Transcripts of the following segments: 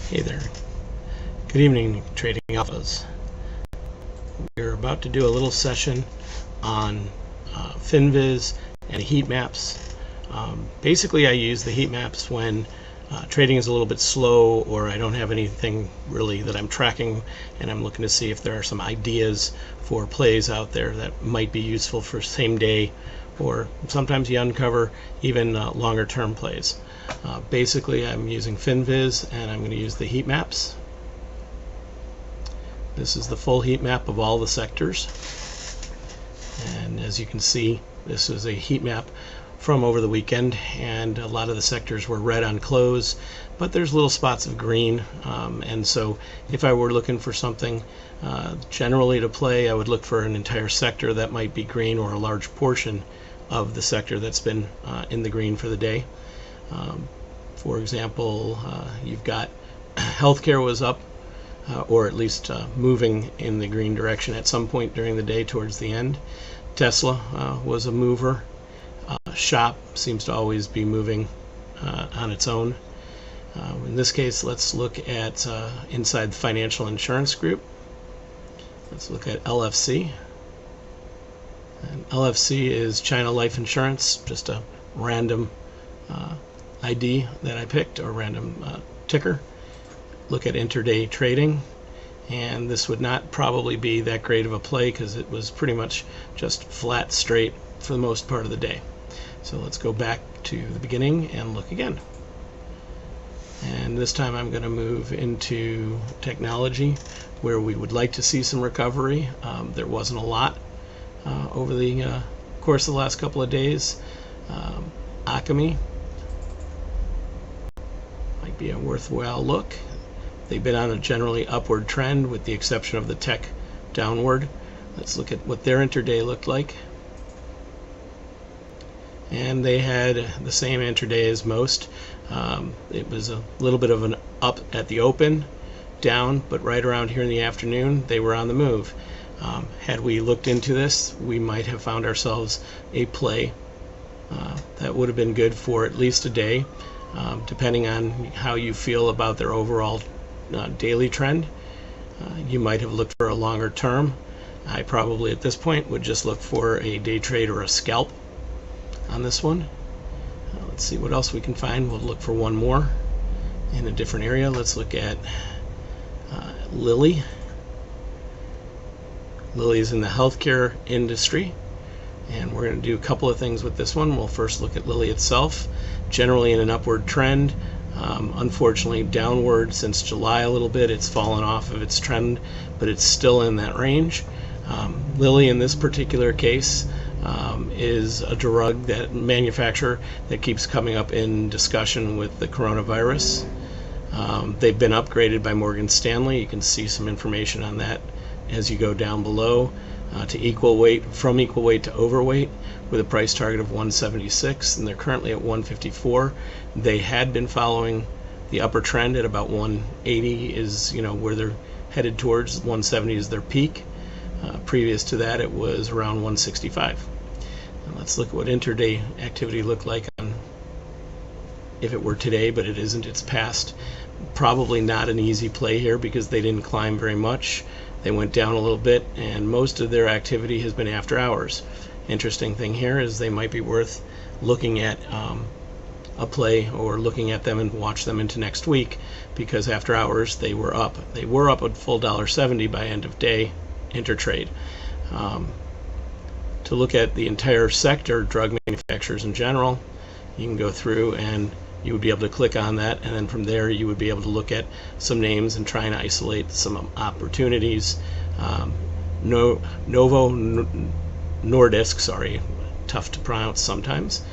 Hey there. Good evening, Trading Alphas. We're about to do a little session on Finviz and heat maps. Basically, I use the heat maps when trading is a little bit slow or I don't have anything really that I'm tracking, and I'm looking to see if there are some ideas for plays out there that might be useful for same day, or sometimes you uncover even longer term plays. Basically, I'm using Finviz and I'm going to use the heat maps. This is the full heat map of all the sectors, and as you can see, this is a heat map from over the weekend, and a lot of the sectors were red on close, but there's little spots of green, and so if I were looking for something generally to play, I would look for an entire sector that might be green, or a large portion of the sector that's been in the green for the day. For example, you've got healthcare was up, or at least moving in the green direction at some point during the day towards the end. Tesla was a mover. Shop seems to always be moving on its own. In this case, let's look at inside the financial insurance group. Let's look at LFC. And LFC is China Life Insurance, just a random ID that I picked, or random ticker. Look at intraday trading, and this would not probably be that great of a play because it was pretty much just flat straight for the most part of the day. So let's go back to the beginning and look again. And this time I'm going to move into technology, where we would like to see some recovery. There wasn't a lot over the course of the last couple of days. Akami might be a worthwhile look. They've been on a generally upward trend with the exception of the tech downward. Let's look at what their intraday looked like. And they had the same intraday as most. It was a little bit of an up at the open, down, but right around here in the afternoon they were on the move. Had we looked into this, we might have found ourselves a play that would have been good for at least a day, depending on how you feel about their overall daily trend. You might have looked for a longer term. I probably at this point would just look for a day trade or a scalp on this one. Let's see what else we can find. We'll look for one more in a different area. Let's look at Lilly. Lilly's in the healthcare industry, and we're going to do a couple of things with this one. We'll first look at Lilly itself. Generally in an upward trend. Unfortunately downward since July a little bit. It's fallen off of its trend, but it's still in that range. Lilly in this particular case is a drug that manufacturer that keeps coming up in discussion with the coronavirus. They've been upgraded by Morgan Stanley. You can see some information on that as you go down below, to equal weight, from equal weight to overweight, with a price target of 176, and they're currently at 154. They had been following the upper trend at about 180 is where they're headed towards. 170 is their peak. Previous to that, it was around 165. Now let's look at what intraday activity looked like on, if it were today, but it isn't, it's past. Probably not an easy play here because they didn't climb very much. They went down a little bit, and most of their activity has been after hours. Interesting thing here is they might be worth looking at a play, or looking at them and watch them into next week, because after hours they were up. They were up a full $1.70 by end of day intertrade. To look at the entire sector, drug manufacturers in general, you can go through and you would be able to click on that, and then from there you would be able to look at some names and try and isolate some opportunities. Novo Nordisk, sorry, tough to pronounce sometimes.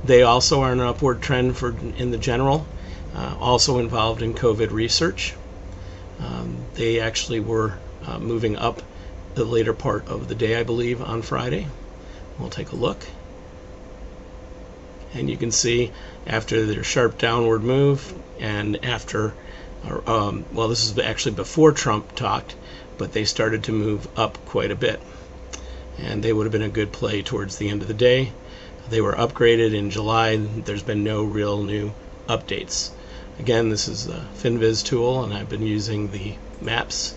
They also are in an upward trend in the general, also involved in COVID research. They actually were moving up the later part of the day, I believe, on Friday. We'll take a look. And you can see after their sharp downward move, and after, well, this is actually before Trump talked, but they started to move up quite a bit. And they would have been a good play towards the end of the day. They were upgraded in July. There's been no real new updates. Again, this is the Finviz tool, and I've been using the maps.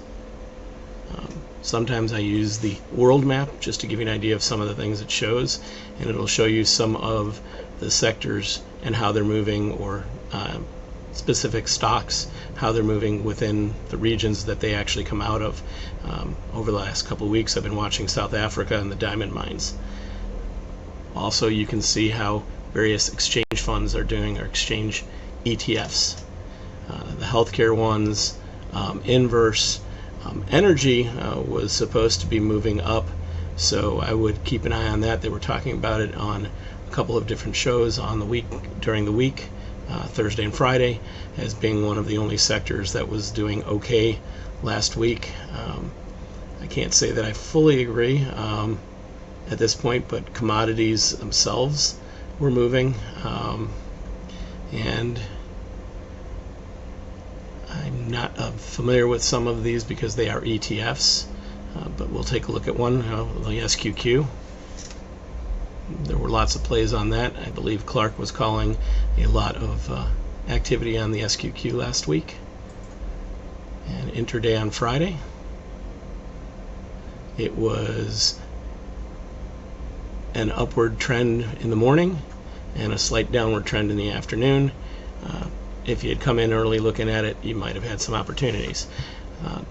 Sometimes I use the world map just to give you an idea of some of the things it shows, and it'll show you some of the sectors and how they're moving, or specific stocks, how they're moving within the regions that they actually come out of. Over the last couple of weeks I've been watching South Africa and the diamond mines. Also, you can see how various exchange funds are doing, or exchange ETFs. The healthcare ones, inverse. Energy was supposed to be moving up, so I would keep an eye on that. They were talking about it on a couple of different shows on the week, during the week, Thursday and Friday, as being one of the only sectors that was doing okay last week. I can't say that I fully agree at this point, but commodities themselves were moving, and I'm not familiar with some of these because they are ETFs, but we'll take a look at one, the SQQ. There were lots of plays on that. I believe Clark was calling a lot of activity on the SQQ last week. And intraday on Friday, it was an upward trend in the morning and a slight downward trend in the afternoon. If you had come in early looking at it, you might have had some opportunities.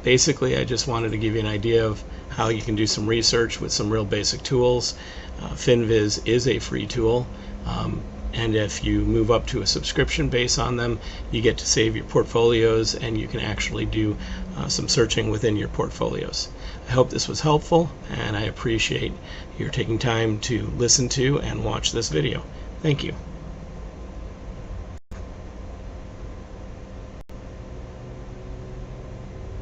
Basically, I just wanted to give you an idea of how you can do some research with some real basic tools. Finviz is a free tool, and if you move up to a subscription base on them, you get to save your portfolios, and you can actually do some searching within your portfolios. I hope this was helpful, and I appreciate your taking time to listen to and watch this video. Thank you.